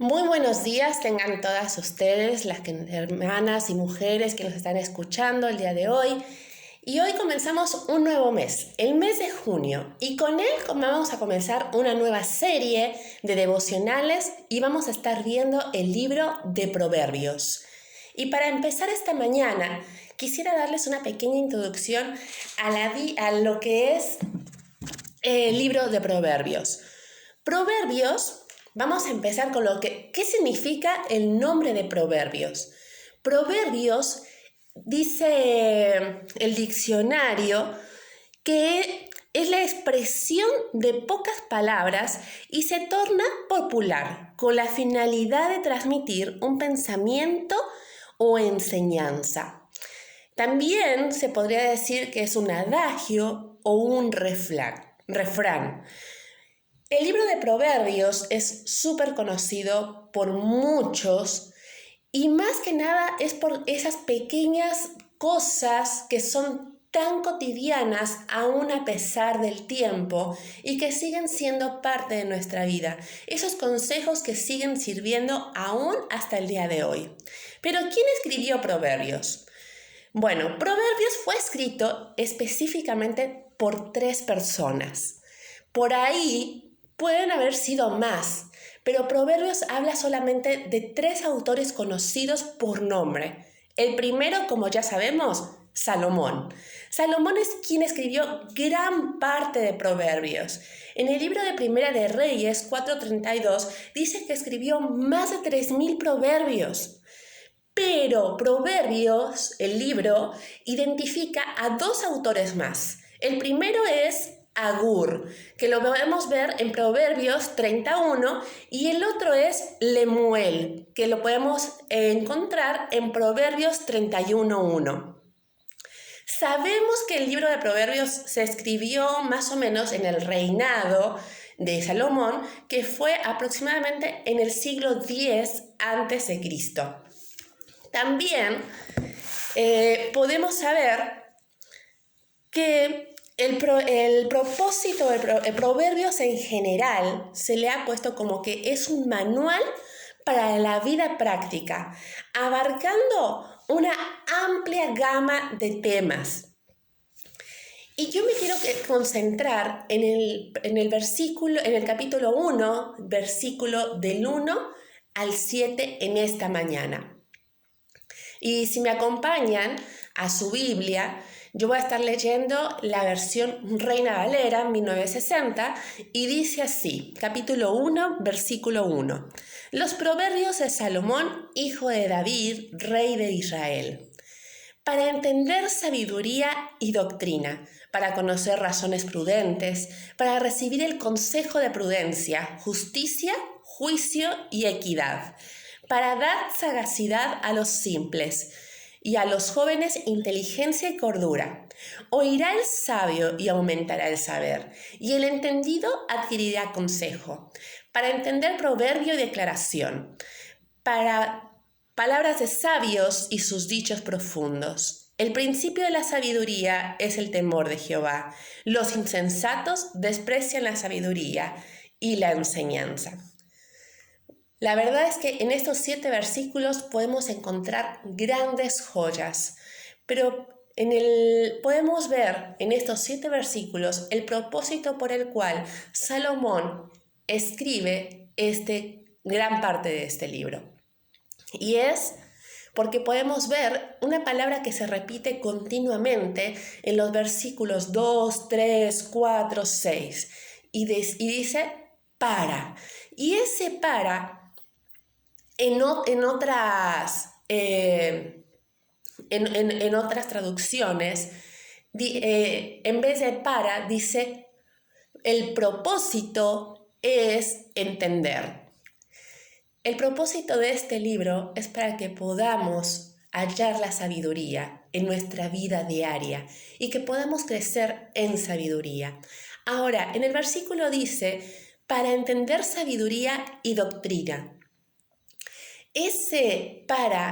Muy buenos días tengan todas ustedes, hermanas y mujeres que nos están escuchando el día de hoy. Y hoy comenzamos un nuevo mes, el mes de junio, y con él vamos a comenzar una nueva serie de devocionales y vamos a estar viendo el libro de Proverbios. Y para empezar esta mañana, quisiera darles una pequeña introducción a lo que es el libro de Proverbios. Proverbios, vamos a empezar con ¿qué significa el nombre de Proverbios? Proverbios, dice el diccionario, que es la expresión de pocas palabras y se torna popular con la finalidad de transmitir un pensamiento o enseñanza. También se podría decir que es un adagio o un refrán. El libro de Proverbios es súper conocido por muchos y más que nada es por esas pequeñas cosas que son tan cotidianas aún a pesar del tiempo y que siguen siendo parte de nuestra vida. Esos consejos que siguen sirviendo aún hasta el día de hoy. Pero ¿quién escribió Proverbios? Bueno, Proverbios fue escrito específicamente por 3 personas. Por ahí pueden haber sido más, pero Proverbios habla solamente de 3 autores conocidos por nombre. El primero, como ya sabemos, Salomón. Salomón es quien escribió gran parte de Proverbios. En el libro de Primera de Reyes 4:32 dice que escribió más de 3,000 proverbios. Pero Proverbios, el libro, identifica a 2 autores más. El primero es Agur, que lo podemos ver en Proverbios 31, y el otro es Lemuel, que lo podemos encontrar en Proverbios 31:1. Sabemos que el libro de Proverbios se escribió más o menos en el reinado de Salomón, que fue aproximadamente en el siglo X a.C. También podemos saber que el propósito de Proverbios en general se le ha puesto como que es un manual para la vida práctica, abarcando una amplia gama de temas. Y yo me quiero concentrar en el capítulo 1, versículo del 1 al 7 en esta mañana. Y si me acompañan a su Biblia, yo voy a estar leyendo la versión Reina Valera 1960 y dice así, capítulo 1, versículo 1. Los proverbios de Salomón, hijo de David, rey de Israel. Para entender sabiduría y doctrina, para conocer razones prudentes, para recibir el consejo de prudencia, justicia, juicio y equidad, para dar sagacidad a los simples y a los jóvenes inteligencia y cordura. Oirá el sabio y aumentará el saber, y el entendido adquirirá consejo, para entender proverbio y declaración, para palabras de sabios y sus dichos profundos. El principio de la sabiduría es el temor de Jehová. Los insensatos desprecian la sabiduría y la enseñanza. La verdad es que en estos 7 versículos podemos encontrar grandes joyas, pero podemos ver en estos 7 versículos el propósito por el cual Salomón escribe gran parte de este libro. Y es porque podemos ver una palabra que se repite continuamente en los versículos 2, 3, 4, 6 y dice para. Y ese para en otras traducciones, en vez de para, dice el propósito es entender. El propósito de este libro es para que podamos hallar la sabiduría en nuestra vida diaria y que podamos crecer en sabiduría. Ahora, en el versículo dice, para entender sabiduría y doctrina. Ese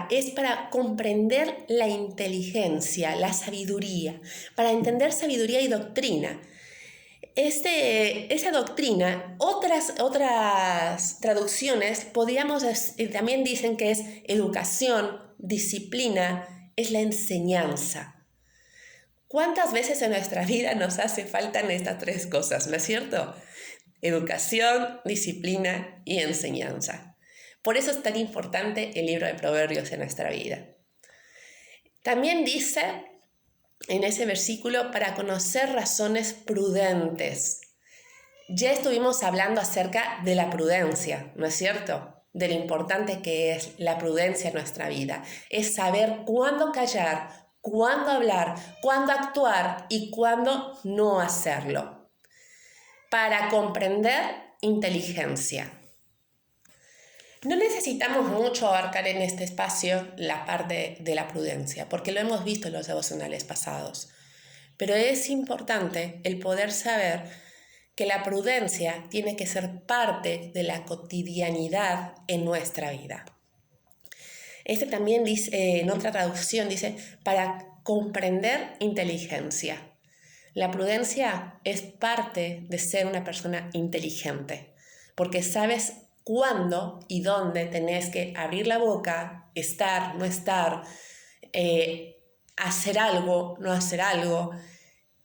es para comprender la inteligencia, la sabiduría, para entender sabiduría y doctrina. esa doctrina, otras traducciones, también dicen que es educación, disciplina, es la enseñanza. ¿Cuántas veces en nuestra vida nos hace falta estas tres cosas, no es cierto? Educación, disciplina y enseñanza. Por eso es tan importante el libro de Proverbios en nuestra vida. También dice en ese versículo, para conocer razones prudentes. Ya estuvimos hablando acerca de la prudencia, ¿no es cierto? De lo importante que es la prudencia en nuestra vida. Es saber cuándo callar, cuándo hablar, cuándo actuar y cuándo no hacerlo. Para comprender, inteligencia. No necesitamos mucho abarcar en este espacio la parte de la prudencia, porque lo hemos visto en los devocionales pasados. Pero es importante el poder saber que la prudencia tiene que ser parte de la cotidianidad en nuestra vida. Este también dice, en otra traducción dice, para comprender inteligencia. La prudencia es parte de ser una persona inteligente, porque sabes cuándo y dónde tenés que abrir la boca, estar, no estar, hacer algo, no hacer algo.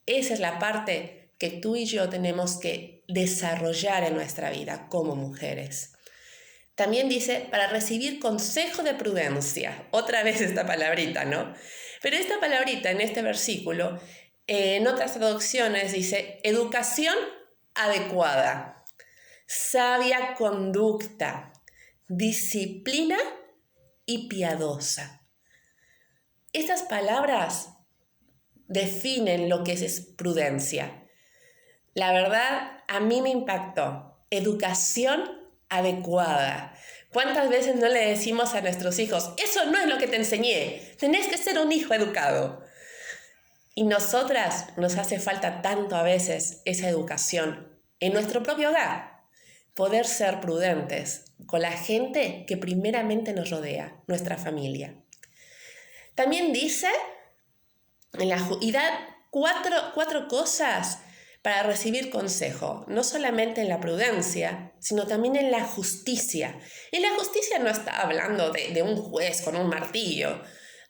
Esa es la parte que tú y yo tenemos que desarrollar en nuestra vida como mujeres. También dice, para recibir consejo de prudencia. Otra vez esta palabrita, ¿no? Pero esta palabrita en este versículo, en otras traducciones dice, educación adecuada, sabia conducta, disciplina y piadosa. Estas palabras definen lo que es prudencia. La verdad, a mí me impactó. Educación adecuada. ¿Cuántas veces no le decimos a nuestros hijos, eso no es lo que te enseñé, tenés que ser un hijo educado? Y nosotras nos hace falta tanto a veces esa educación en nuestro propio hogar. Poder ser prudentes con la gente que primeramente nos rodea, nuestra familia. También dice, y da cuatro cosas para recibir consejo, no solamente en la prudencia, sino también en la justicia. Y la justicia no está hablando de un juez con un martillo.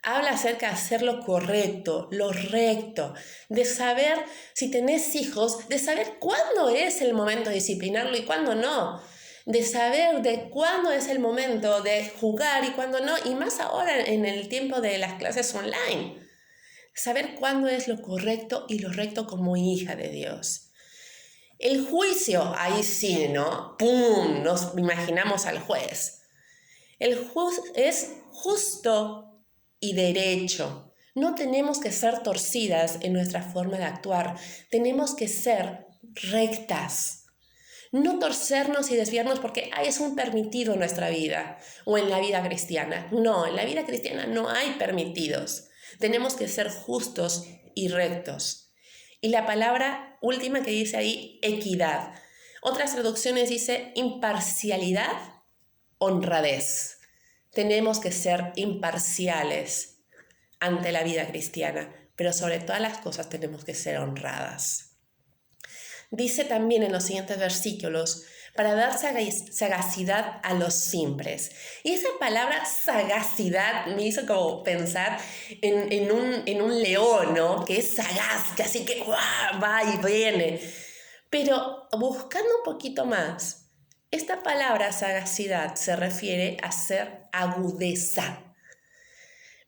Habla acerca de hacer lo correcto, lo recto, de saber si tenés hijos, de saber cuándo es el momento de disciplinarlo y cuándo no, de saber de cuándo es el momento de jugar y cuándo no, y más ahora en el tiempo de las clases online. Saber cuándo es lo correcto y lo recto como hija de Dios. El juicio, ahí sí, ¿no? ¡Pum! Nos imaginamos al juez. El juez es justo y derecho. No tenemos que ser torcidas en nuestra forma de actuar. Tenemos que ser rectas. No torcernos y desviarnos porque es un permitido en nuestra vida o en la vida cristiana. No, en la vida cristiana no hay permitidos. Tenemos que ser justos y rectos. Y la palabra última que dice ahí, equidad. Otras traducciones dice imparcialidad, honradez. Tenemos que ser imparciales ante la vida cristiana, pero sobre todas las cosas tenemos que ser honradas. Dice también en los siguientes versículos, para dar sagacidad a los simples. Y esa palabra sagacidad me hizo como pensar en un león, ¿no? Que es sagaz, que así que va y viene. Pero buscando un poquito más, esta palabra sagacidad se refiere a ser agudeza.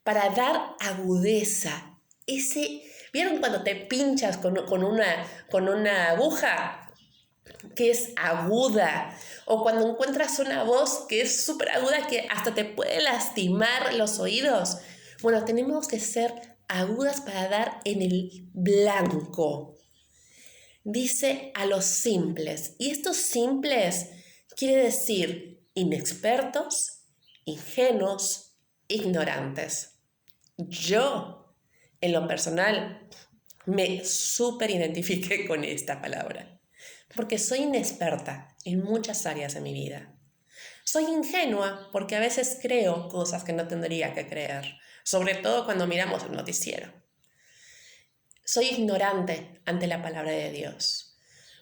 Para dar agudeza, ¿vieron cuando te pinchas con una aguja que es aguda? O cuando encuentras una voz que es súper aguda que hasta te puede lastimar los oídos. Bueno, tenemos que ser agudas para dar en el blanco. Dice a los simples. Y estos simples quiere decir inexpertos, ingenuos, ignorantes. Yo, en lo personal, me súper identifiqué con esta palabra, porque soy inexperta en muchas áreas de mi vida. Soy ingenua porque a veces creo cosas que no tendría que creer, sobre todo cuando miramos el noticiero. Soy ignorante ante la palabra de Dios.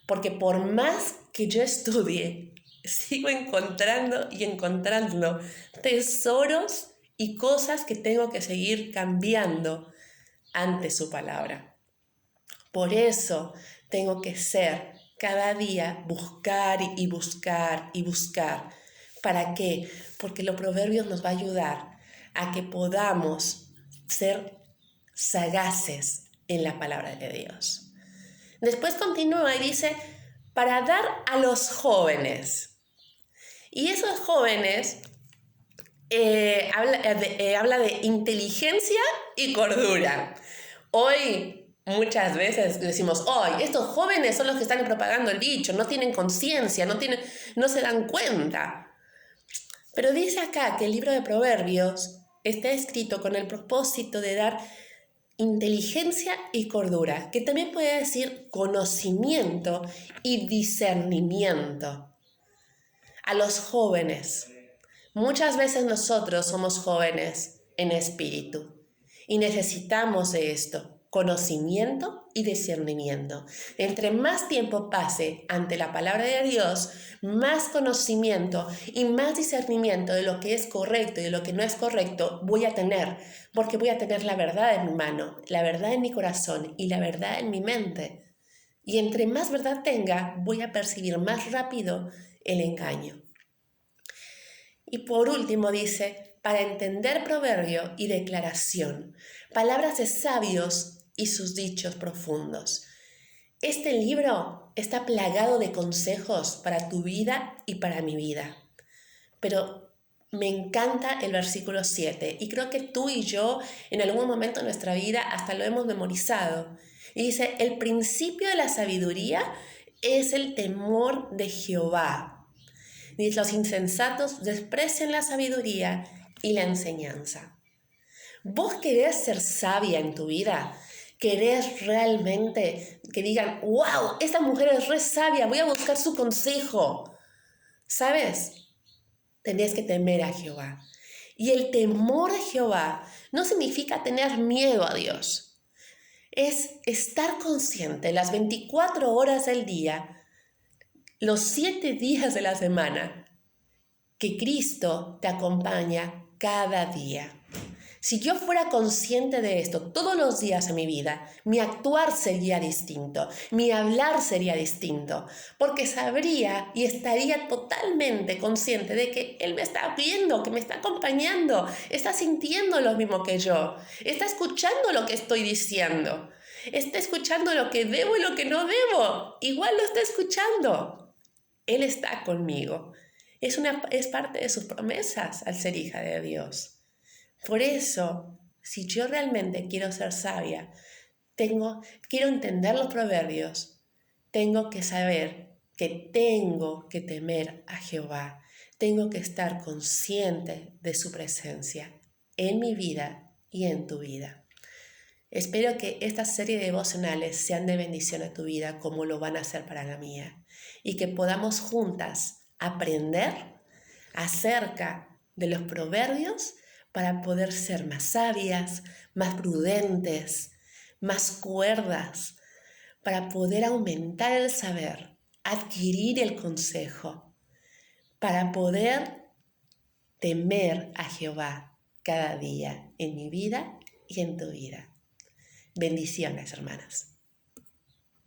porque por más que yo estudie, sigo encontrando y encontrando tesoros y cosas que tengo que seguir cambiando ante su palabra. Por eso tengo que ser cada día buscar y buscar y buscar. ¿Para qué? Porque los proverbios nos va a ayudar a que podamos ser sagaces en la palabra de Dios. Después continúa y dice, para dar a los jóvenes. Y esos jóvenes habla de inteligencia y cordura. Hoy muchas veces decimos, hoy estos jóvenes son los que están propagando el dicho, no tienen conciencia, no se dan cuenta. Pero dice acá que el libro de Proverbios está escrito con el propósito de dar inteligencia y cordura, que también puede decir conocimiento y discernimiento. A los jóvenes. Muchas veces nosotros somos jóvenes en espíritu y necesitamos de esto, conocimiento y discernimiento. Entre más tiempo pase ante la palabra de Dios, más conocimiento y más discernimiento de lo que es correcto y de lo que no es correcto voy a tener, porque voy a tener la verdad en mi mano, la verdad en mi corazón y la verdad en mi mente. Y entre más verdad tenga, voy a percibir más rápido el engaño. Y por último dice, para entender proverbio y declaración, palabras de sabios y sus dichos profundos. Este libro está plagado de consejos para tu vida y para mi vida. Pero me encanta el versículo 7 y creo que tú y yo en algún momento de nuestra vida hasta lo hemos memorizado. Y dice, el principio de la sabiduría es el temor de Jehová. Dice, los insensatos desprecian la sabiduría y la enseñanza. ¿Vos querés ser sabia en tu vida? ¿Querés realmente que digan, wow, esta mujer es re sabia, voy a buscar su consejo? ¿Sabes? Tenés que temer a Jehová. Y el temor a Jehová no significa tener miedo a Dios. Es estar consciente las 24 horas del día, los 7 días de la semana, que Cristo te acompaña cada día. Si yo fuera consciente de esto todos los días de mi vida, mi actuar sería distinto, mi hablar sería distinto, porque sabría y estaría totalmente consciente de que Él me está viendo, que me está acompañando, está sintiendo lo mismo que yo, está escuchando lo que estoy diciendo, está escuchando lo que debo y lo que no debo, igual lo está escuchando. Él está conmigo. Es parte de sus promesas al ser hija de Dios. Por eso, si yo realmente quiero ser sabia, quiero entender los proverbios, tengo que saber que tengo que temer a Jehová. Tengo que estar consciente de su presencia en mi vida y en tu vida. Espero que esta serie de devocionales sean de bendición a tu vida como lo van a ser para la mía y que podamos juntas aprender acerca de los proverbios para poder ser más sabias, más prudentes, más cuerdas, para poder aumentar el saber, adquirir el consejo, para poder temer a Jehová cada día en mi vida y en tu vida. Bendiciones, hermanas.